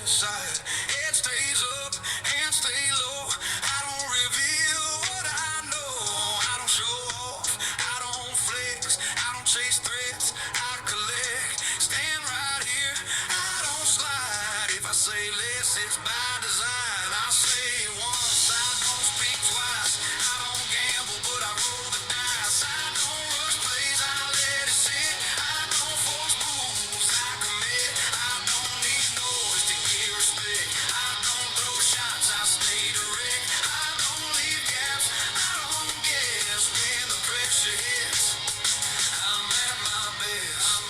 inside. Head stays up, hands stay low. I don't reveal what I know. I don't show off, I don't flex, I don't chase threats, I collect. Stand right here, I don't slide. If I say less, it's by design. I say once, I don't speak twice. I don't gamble, but I roll the dice. I don't rush plays, I let it sit. I don't force moves, I commit. I don't need noise to get respect. I don't throw shots, I stay direct. I don't leave gaps, I don't guess. When the pressure hits, I'm at my best.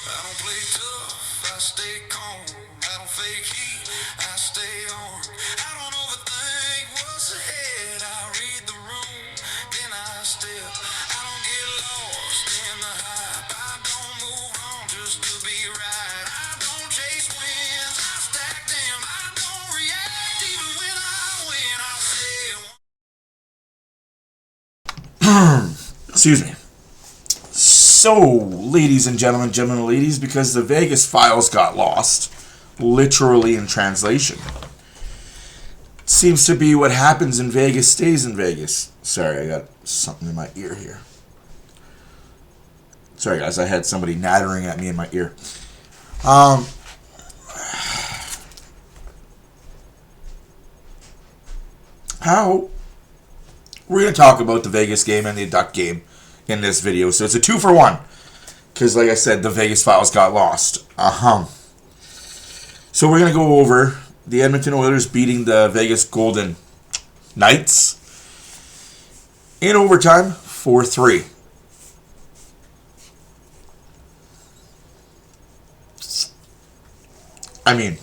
I don't play tough, I stay calm. I don't fake heat, I stay on. I don't overthink what's ahead. I read the room, then I step. I don't get lost in the hype. I don't move on just to be right. I don't chase wins, I stack them. I don't react even when I win. I say Excuse me. So, ladies and gentlemen, gentlemen and ladies, because the Vegas files got lost, literally in translation. Seems to be what happens in Vegas stays in Vegas. Sorry, I got something in my ear here. Sorry, guys, I had somebody nattering at me in my ear. We're going to talk about the Vegas game and the Duck game in this video. So it's a 2-for-1. Because, like I said, the Vegas files got lost. So we're going to go over the Edmonton Oilers beating the Vegas Golden Knights in overtime 4-3. I mean,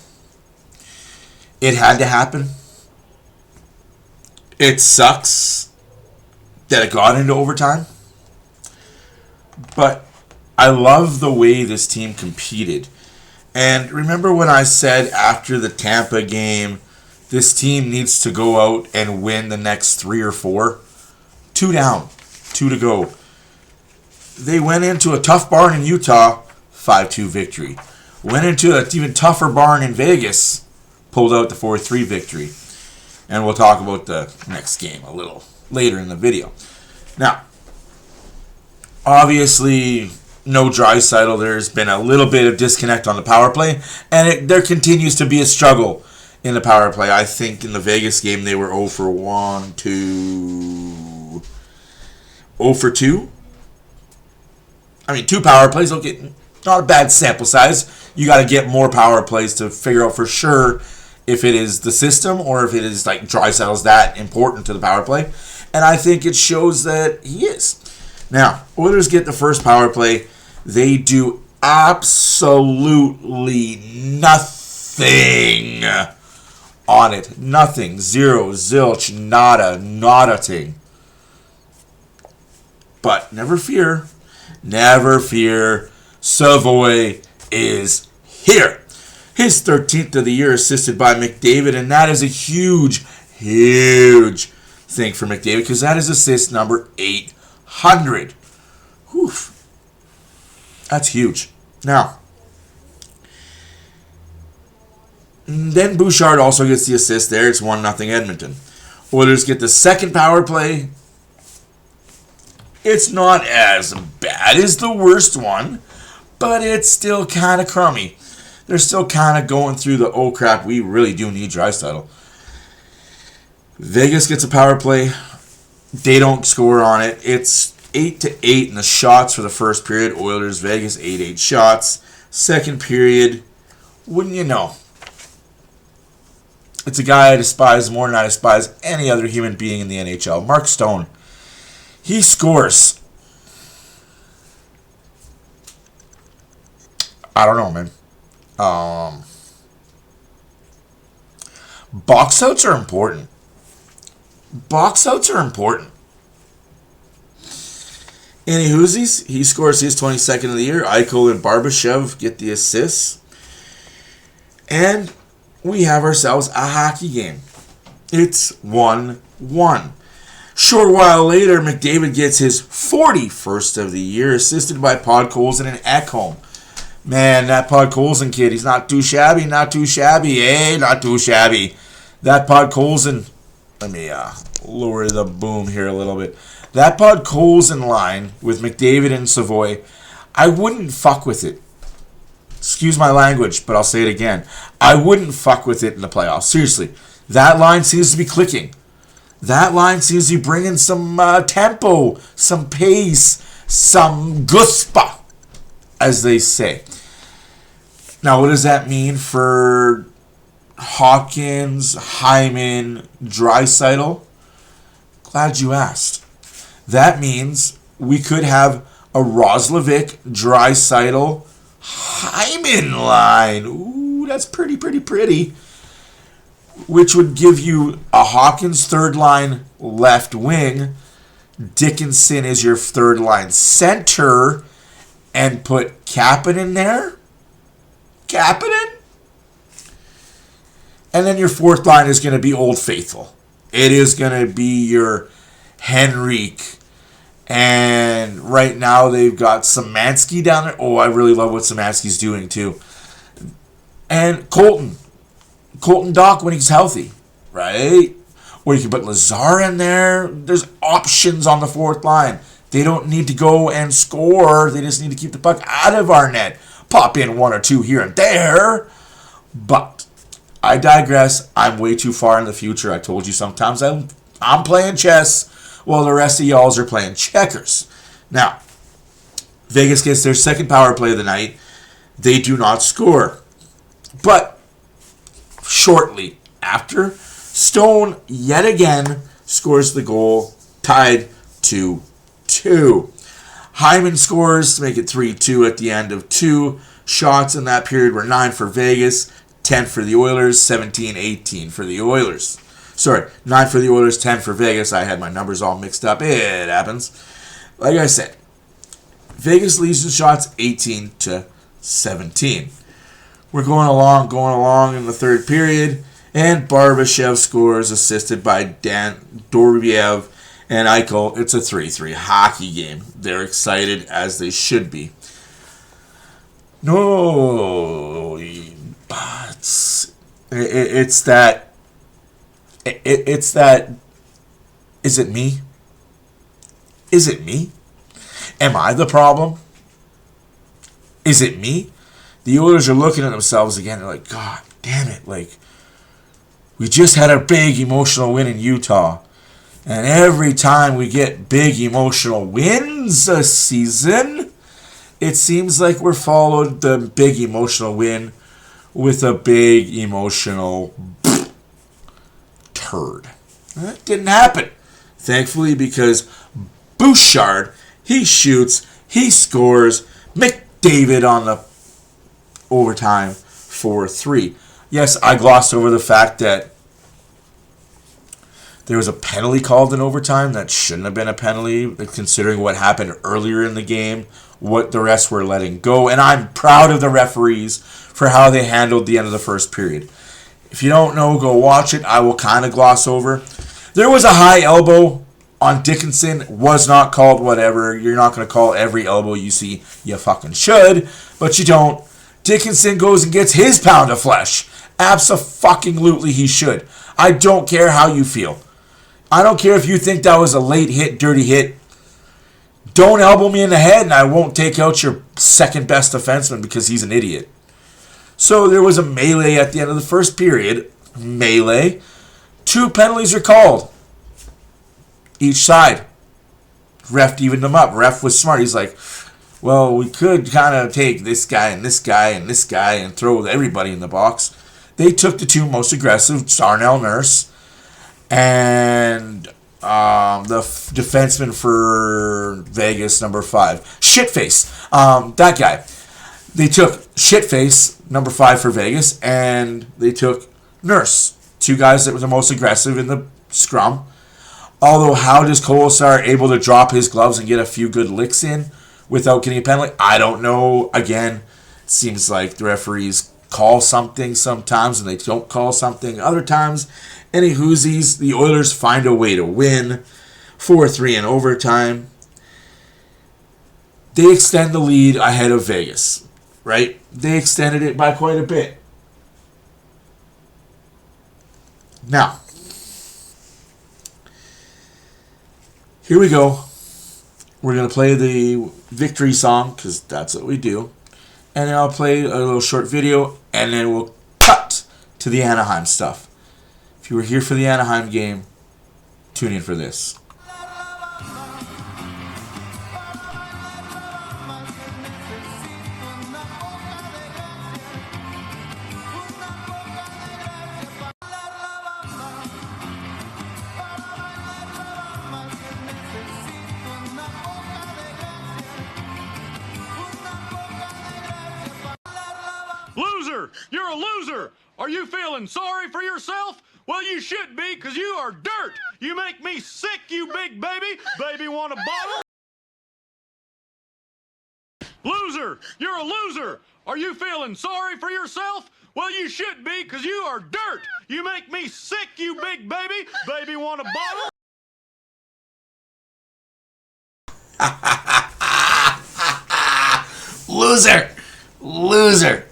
it had to happen. It sucks that it got into overtime. But I love the way this team competed. And remember when I said after the Tampa game, this team needs to go out and win the next 3 or 4? 2 down, 2 to go. They went into a tough barn in Utah, 5-2 victory. Went into an even tougher barn in Vegas, pulled out the 4-3 victory. And we'll talk about the next game a little later in the video. Now, obviously, no Draisaitl. There's been a little bit of disconnect on the power play, and there continues to be a struggle in the power play. I think in the Vegas game they were 0 for 1, 2, 0 for 2. I mean, 2 power plays. Okay, not a bad sample size. You got to get more power plays to figure out for sure if it is the system or if it is like Draisaitl's that important to the power play. And I think it shows that he is. Now, Oilers get the first power play. They do absolutely nothing on it. Nothing. Zero, zilch, nada, nada-ting. But never fear. Never fear. Savoy is here. His 13th of the year assisted by McDavid, and that is a huge, huge thing for McDavid because that is assist number 800. Whew. That's huge. Now, then Bouchard also gets the assist there. It's 1-0 Edmonton. Oilers get the second power play. It's not as bad as the worst one, but it's still kind of crummy. They're still kind of going through the, oh crap, we really do need Draisaitl. Vegas gets a power play. They don't score on it. It's 8-8 in the shots for the first period. Oilers, Vegas, 8-8 shots. Second period, wouldn't you know? It's a guy I despise more than I despise any other human being in the NHL. Mark Stone. He scores. I don't know, man. Box outs are important. Box outs are important. Any Hoosies, he scores his 22nd of the year. Eichel and Barbashev get the assists. And we have ourselves a hockey game. It's 1-1. Short while later, McDavid gets his 41st of the year, assisted by Podkolzin and Ekholm. Man, that Podkolzin kid, he's not too shabby, not too shabby, not too shabby. That Podkolzin, let me lower the boom here a little bit. That Podkolzin line with McDavid and Savoy, I wouldn't fuck with it. Excuse my language, but I'll say it again. I wouldn't fuck with it in the playoffs. Seriously, that line seems to be clicking. That line seems to be bringing some tempo, some pace, some guspa, as they say. Now, what does that mean for Hawkins, Hyman, Draisaitl? Glad you asked. That means we could have a Roslovic, Draisaitl, Hyman line. Ooh, that's pretty. Which would give you a Hawkins third line left wing, Dickinson is your third line center, and put Kapanen there. Kapanen? And then your fourth line is going to be Old Faithful. It is going to be your Henrique. And right now they've got Szymanski down there. Oh, I really love what Szymanski's doing too. And Colton Dock when he's healthy, right? Or you can put Lazar in there. There's options on the fourth line. They don't need to go and score. They just need to keep the puck out of our net. Pop in one or two here and there. But I digress. I'm way too far in the future. I told you sometimes I'm playing chess while the rest of y'all are playing checkers. Now, Vegas gets their second power play of the night. They do not score. But shortly after, Stone yet again scores the goal, tied 2-2. Hyman scores to make it 3-2 at the end of 2. Shots in that period were 9 for Vegas, 10 for the Oilers, 17-18 for the Oilers. Sorry, 9 for the Oilers, 10 for Vegas. I had my numbers all mixed up. It happens. Like I said, Vegas leads the shots 18-17. We're going along in the third period, and Barbashev scores, assisted by Dan Dorviev and Eichel. It's a 3-3 hockey game. They're excited, as they should be. No, but it's that. Is it me? Is it me? Am I the problem? Is it me? The Oilers are looking at themselves again. They're like, God damn it. Like, we just had a big emotional win in Utah. And every time we get big emotional wins this season, it seems like we're followed the big emotional win with a big emotional turd. That didn't happen. Thankfully, because Bouchard, he shoots, he scores, McDavid on the overtime 4-3. Yes, I glossed over the fact that there was a penalty called in overtime that shouldn't have been a penalty, considering what happened earlier in the game, what the refs were letting go. And I'm proud of the referees for how they handled the end of the first period. If you don't know, go watch it. I will kind of gloss over. There was a high elbow on Dickinson. Was not called whatever. You're not going to call every elbow you see. You fucking should, but you don't. Dickinson goes and gets his pound of flesh. Abso-fucking-lutely he should. I don't care how you feel. I don't care if you think that was a late hit, dirty hit. Don't elbow me in the head and I won't take out your second best defenseman because he's an idiot. So there was a melee at the end of the first period. Melee. 2 penalties are called. Each side. Ref evened them up. Ref was smart. He's like, well, we could kind of take this guy and this guy and this guy and throw everybody in the box. They took the 2 most aggressive, Darnell Nurse and the defenseman for Vegas, number 5. Shitface. That guy. They took Shitface, number 5 for Vegas, and they took Nurse. 2 guys that were the most aggressive in the scrum. Although, how does Kolesar able to drop his gloves and get a few good licks in without getting a penalty? I don't know. Again, it seems like the referees call something sometimes and they don't call something other times. Any whoosies, the Oilers find a way to win. 4-3 in overtime. They extend the lead ahead of Vegas. right? They extended it by quite a bit. Now, here we go. We're going to play the victory song, because that's what we do. And then I'll play a little short video, and then we'll cut to the Anaheim stuff. If you were here for the Anaheim game, tune in for this. Loser! You're a loser! Are you feeling sorry for yourself? Well, you should be, because you are dirt! You make me sick, you big baby! Baby, want a bottle? Loser! You're a loser! Are you feeling sorry for yourself? Well, you should be, because you are dirt! You make me sick, you big baby! Baby, want a bottle? Loser! Loser!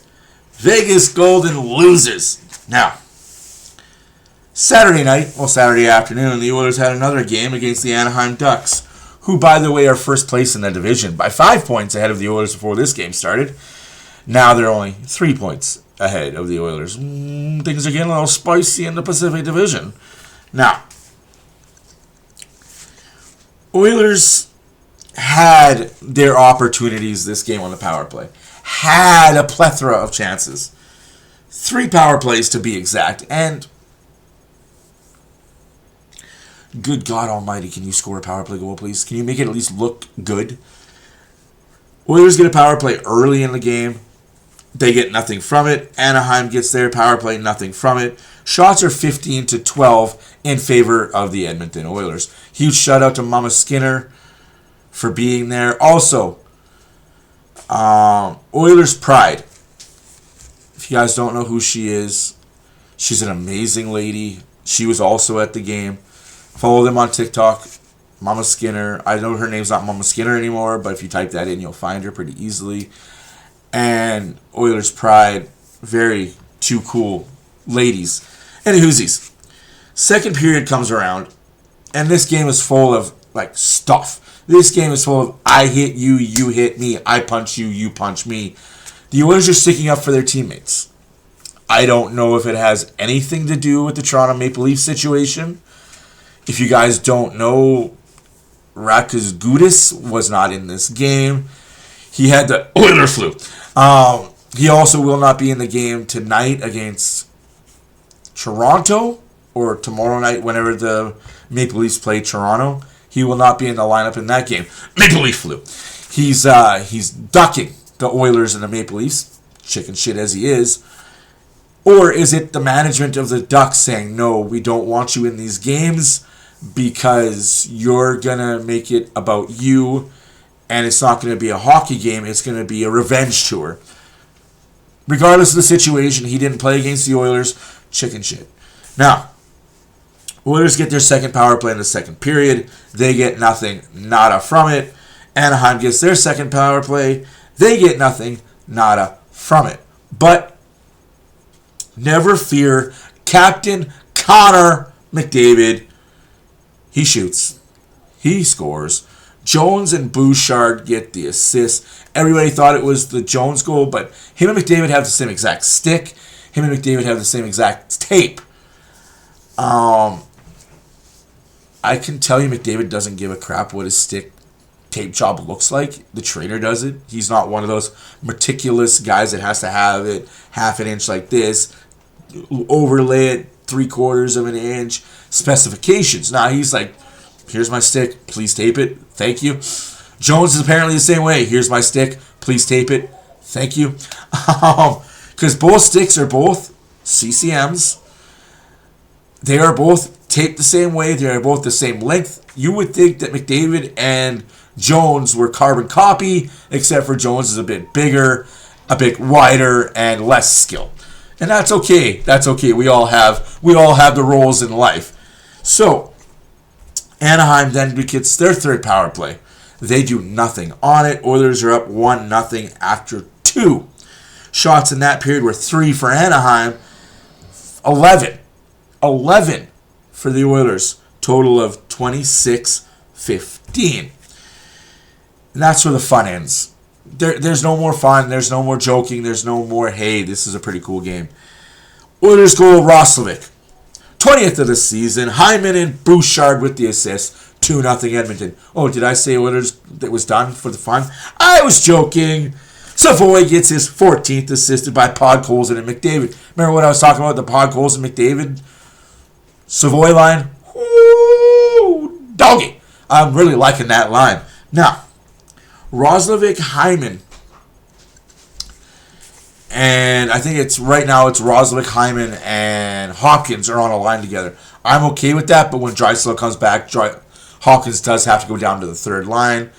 Vegas Golden losers. Now, Saturday afternoon, the Oilers had another game against the Anaheim Ducks, who, by the way, are first place in the division by 5 points ahead of the Oilers before this game started. Now they're only 3 points ahead of the Oilers. Things are getting a little spicy in the Pacific Division. Now, Oilers had their opportunities this game on the power play. Had a plethora of chances. 3 power plays to be exact. And good God almighty, can you score a power play goal, please? Can you make it at least look good? Oilers get a power play early in the game. They get nothing from it. Anaheim gets their power play, nothing from it. Shots are 15-12 in favor of the Edmonton Oilers. Huge shout out to Mama Skinner for being there. Also, Oilers Pride. If you guys don't know who she is, she's an amazing lady. She was also at the game. Follow them on TikTok, Mama Skinner. I know her name's not Mama Skinner anymore, but if you type that in, you'll find her pretty easily. And Oilers Pride, very two cool ladies. And Hoosies. Second period comes around, and this game is full of stuff. This game is full of I hit you, you hit me, I punch you, you punch me. The Oilers are sticking up for their teammates. I don't know if it has anything to do with the Toronto Maple Leafs situation. If you guys don't know, Rakas Gudis was not in this game. He had the Oiler flu. He also will not be in the game tonight against Toronto, or tomorrow night whenever the Maple Leafs play Toronto. He will not be in the lineup in that game. Maple Leaf flu. He's ducking the Oilers and the Maple Leafs, chicken shit as he is. Or is it the management of the Ducks saying, no, we don't want you in these games because you're going to make it about you, and it's not going to be a hockey game, it's going to be a revenge tour. Regardless of the situation, he didn't play against the Oilers. Chicken shit. Now, Oilers get their second power play in the second period. They get nothing, nada from it. Anaheim gets their second power play. They get nothing, nada from it. But never fear, Captain Connor McDavid, he shoots. He scores. Jones and Bouchard get the assist. Everybody thought it was the Jones goal, but him and McDavid have the same exact stick. Him and McDavid have the same exact tape. I can tell you McDavid doesn't give a crap what his stick tape job looks like. The trainer does it. He's not one of those meticulous guys that has to have it half an inch like this, overlay it 3/4 of an inch, specifications. Now he's like, here's my stick, please tape it, thank you. Jones is apparently the same way. Here's my stick, please tape it, thank you. Because both sticks are both CCMs. They are both taped the same way. They are both the same length. You would think that McDavid and Jones were carbon copy, except for Jones is a bit bigger, a bit wider, and less skill. And that's okay. That's okay. We all have the roles in life. So Anaheim then gets their third power play. They do nothing on it. Oilers are up 1-0 after 2. shots in that period were 3 for Anaheim, 11 for the Oilers, total of 26-15. And that's where the fun ends. There's no more fun, there's no more joking, there's no more, hey, this is a pretty cool game. Oilers goal, Roslovic. 20th of the season, Hyman and Bouchard with the assist. 2-0 Edmonton. Oh, did I say Oilers that was done for the fun? I was joking. Savoy gets his 14th, assisted by Podkolzin and McDavid. Remember what I was talking about, the Podkolzin and McDavid Savoy line? Ooh, doggy. I'm really liking that line. Now, Roslovic, Hyman, and I think it's right now it's Roslovic, Hyman, and Hopkins are on a line together. I'm okay with that, but when Draisaitl comes back, Hopkins does have to go down to the third line,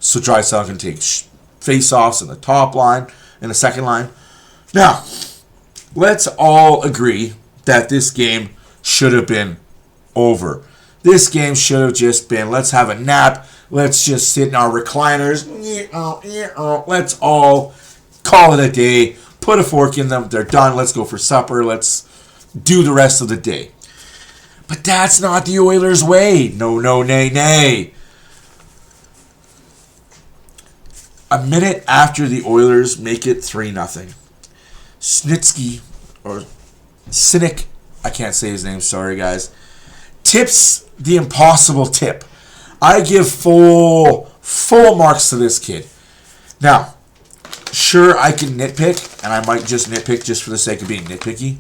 so Draisaitl can take face-offs in the top line, in the second line. Now, let's all agree that this game should have been over. This game should have just been, let's have a nap, let's just sit in our recliners, let's all call it a day, put a fork in them, they're done, let's go for supper, let's do the rest of the day. But that's not the Oilers' way. No, nay, nay. A minute after the Oilers make it 3-0, Snitsky, or Cynic, I can't say his name, sorry guys, tips the impossible tip. I give full marks to this kid. Now, sure, I can nitpick, and I might just nitpick just for the sake of being nitpicky.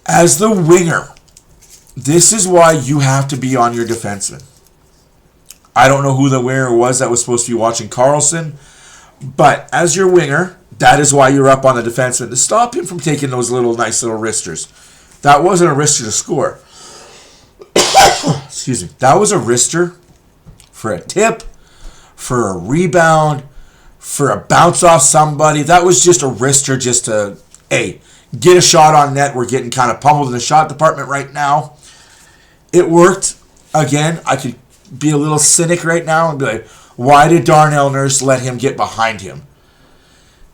As the winger, this is why you have to be on your defenseman. I don't know who the winger was that was supposed to be watching Karlsson, but as your winger, that is why you're up on the defenseman, to stop him from taking those nice little wristers. That wasn't a wrister to score. Excuse me. That was a wrister for a tip, for a rebound, for a bounce off somebody. That was just a wrister just to, hey, get a shot on net. We're getting kind of pummeled in the shot department right now. It worked. Again, I could be a little cynic right now and be like, why did Darnell Nurse let him get behind him?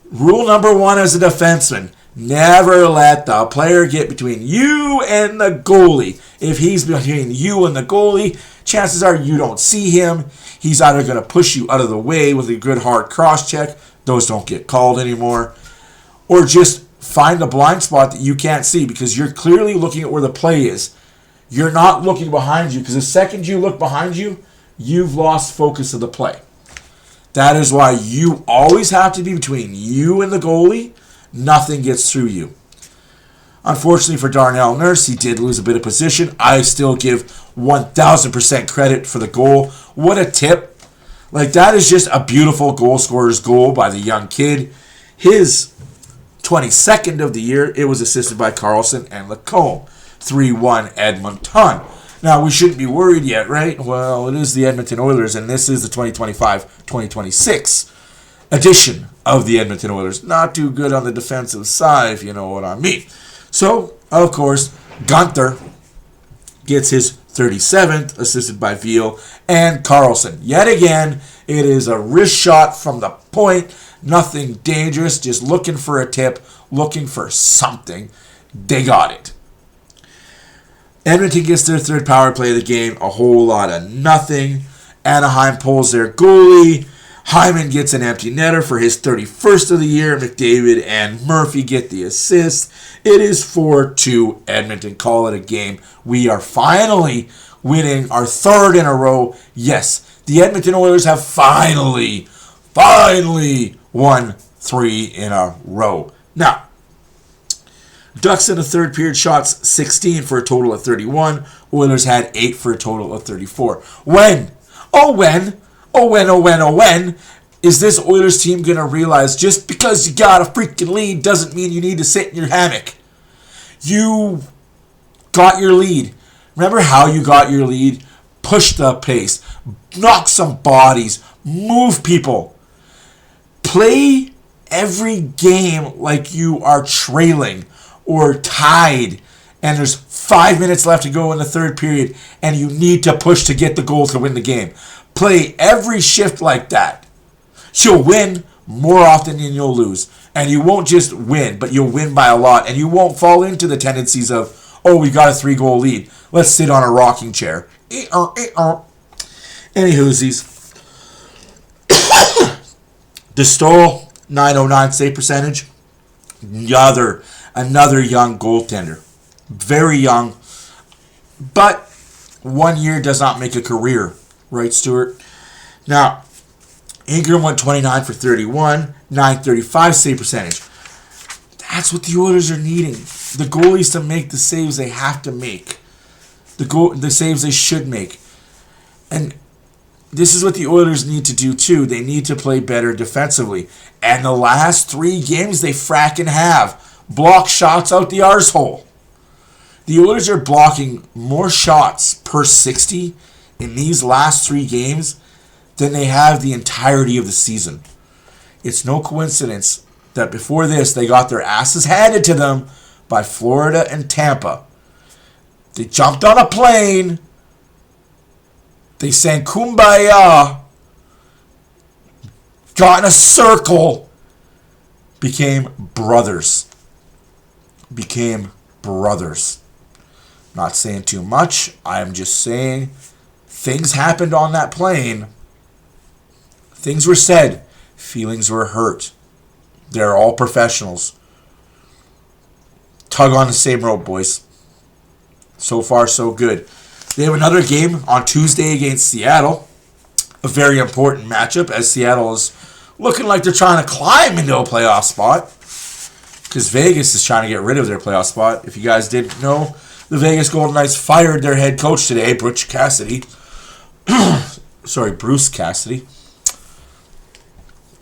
Rule number 1 as a defenseman, never let the player get between you and the goalie. If he's between you and the goalie, chances are you don't see him. He's either going to push you out of the way with a good hard cross check. Those don't get called anymore. Or just find a blind spot that you can't see because you're clearly looking at where the play is. You're not looking behind you because the second you look behind you, you've lost focus of the play. That is why you always have to be between you and the goalie. Nothing gets through you. Unfortunately for Darnell Nurse, he did lose a bit of position. I still give 1,000% credit for the goal. What a tip. That is just a beautiful goal scorer's goal by the young kid. His 22nd of the year, it was assisted by Karlsson and Lacombe. 3-1 Edmonton. Now, we shouldn't be worried yet, right? Well, it is the Edmonton Oilers, and this is the 2025-2026 edition of the Edmonton Oilers. Not too good on the defensive side, if you know what I mean. So, of course, Gunther gets his 37th, assisted by Veal and Karlsson. Yet again, it is a wrist shot from the point. Nothing dangerous, just looking for a tip, looking for something. They got it. Edmonton gets their third power play of the game, a whole lot of nothing. Anaheim pulls their goalie. Hyman gets an empty netter for his 31st of the year. McDavid and Murphy get the assist. It is 4-2 Edmonton. Call it a game. We are finally winning our third in a row. Yes, the Edmonton Oilers have finally won 3 in a row. Now, Ducks in the third period shots 16 for a total of 31. Oilers had 8 for a total of 34. When is this Oilers team going to realize just because you got a freaking lead doesn't mean you need to sit in your hammock? You got your lead. Remember how you got your lead? Push the pace. Knock some bodies. Move people. Play every game like you are trailing or tied, and there's 5 minutes left to go in the third period, and you need to push to get the goal to win the game. Play every shift like that. You'll win more often than you'll lose. And you won't just win, but you'll win by a lot. And you won't fall into the tendencies of, oh, we got a 3-goal lead. Let's sit on a rocking chair. Any hoosies. DeStol, 909 save percentage. Another young goaltender. Very young. But 1 year does not make a career. Right, Stuart? Now, Ingram went 29 for 31, 935 save percentage. That's what the Oilers are needing. The goalies to make the saves they have to make. The saves they should make. And this is what the Oilers need to do too. They need to play better defensively. And the last 3 games they fracking have. Block shots out the arsehole. The Oilers are blocking more shots per 60 in these last 3 games than they have the entirety of the season. It's no coincidence that before this they got their asses handed to them by Florida and Tampa. They jumped on a plane. They sang Kumbaya. Got in a circle. Became brothers. Not saying too much. I'm just saying things happened on that plane. Things were said. Feelings were hurt. They're all professionals. Tug on the same rope, boys. So far, so good. They have another game on Tuesday against Seattle. A very important matchup as Seattle is looking like they're trying to climb into a playoff spot. Because Vegas is trying to get rid of their playoff spot. If you guys didn't know, the Vegas Golden Knights fired their head coach today, Bruce Cassidy.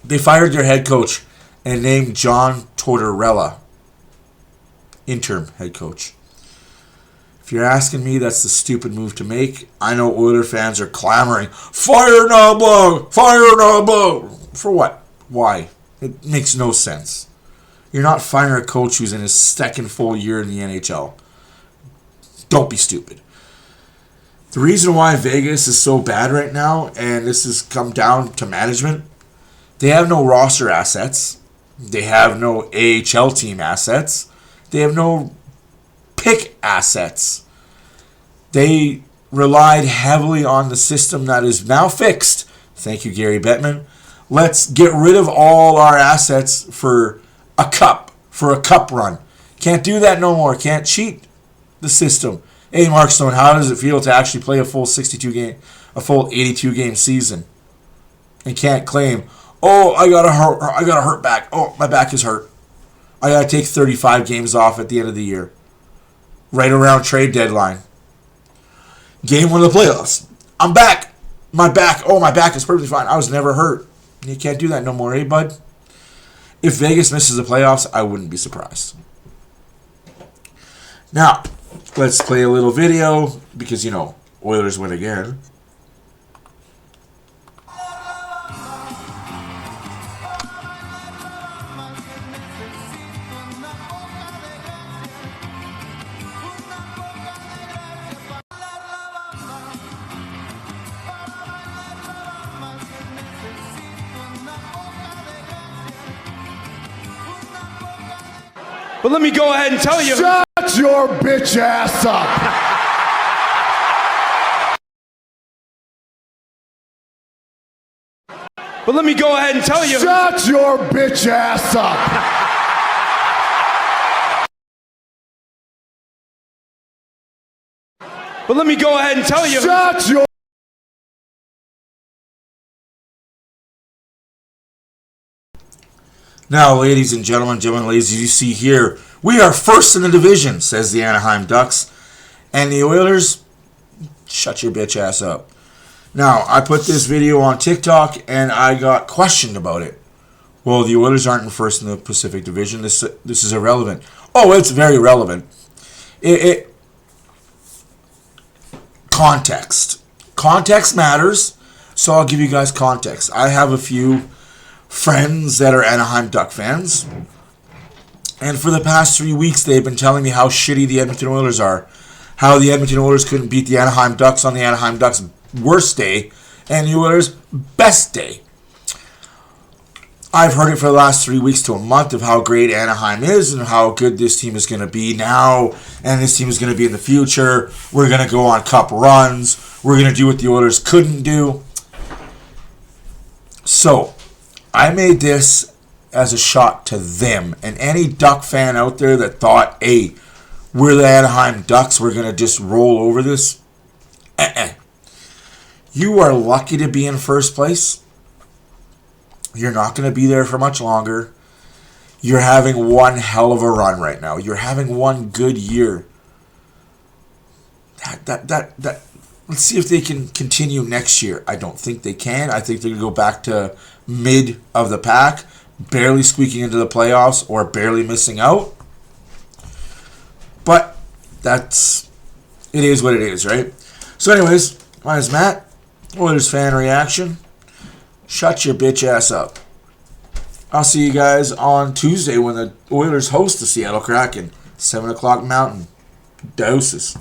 They fired their head coach and named John Tortorella interim head coach. If you're asking me, that's the stupid move to make. I know Oilers fans are clamoring, fire Nablo! Fire Nablo! For what? Why? It makes no sense. You're not firing a coach who's in his second full year in the NHL. Don't be stupid. The reason why Vegas is so bad right now, and this has come down to management, they have no roster assets. They have no AHL team assets. They have no pick assets. They relied heavily on the system that is now fixed. Thank you, Gary Bettman. Let's get rid of all our assets for a cup run. Can't do that no more. Can't cheat the system. Hey, Mark Stone, how does it feel to actually play a full 82 game season and can't claim, oh, I got a hurt back. Oh, my back is hurt. I got to take 35 games off at the end of the year. Right around trade deadline. Game 1 of the playoffs. I'm back. My back is perfectly fine. I was never hurt. You can't do that no more, eh, bud? If Vegas misses the playoffs, I wouldn't be surprised. Now, let's play a little video because, Oilers win again. But let me go ahead and tell you. Shut your bitch ass up. But let me go ahead and tell you. Shut your bitch ass up. But let me go ahead and tell you. Shut your Now, ladies and gentlemen, ladies, as you see here, we are first in the division, says the Anaheim Ducks. And the Oilers, shut your bitch ass up. Now, I put this video on TikTok, and I got questioned about it. Well, the Oilers aren't in first in the Pacific Division. This is irrelevant. Oh, it's very relevant. Context. Context matters, so I'll give you guys context. I have a few friends that are Anaheim Duck fans, and for the past 3 weeks they've been telling me how shitty the Edmonton Oilers are, how the Edmonton Oilers couldn't beat the Anaheim Ducks on the Anaheim Ducks' worst day and the Oilers' best day. I've heard it for the last 3 weeks to a month of how great Anaheim is and how good this team is going to be now, and this team is going to be in the future. We're going to go on cup runs. We're going to do what the Oilers couldn't do. So, I made this as a shot to them. And any Duck fan out there that thought, hey, we're the Anaheim Ducks, we're going to just roll over this. You are lucky to be in first place. You're not going to be there for much longer. You're having one hell of a run right now. You're having one good year. Let's see if they can continue next year. I don't think they can. I think they're going to go back to mid of the pack, barely squeaking into the playoffs or barely missing out. But it is what it is, right? So anyways, my name is Matt, Oilers Fan Reaction. Shut your bitch ass up. I'll see you guys on Tuesday when the Oilers host the Seattle Kraken. 7 o'clock Mountain. Doses.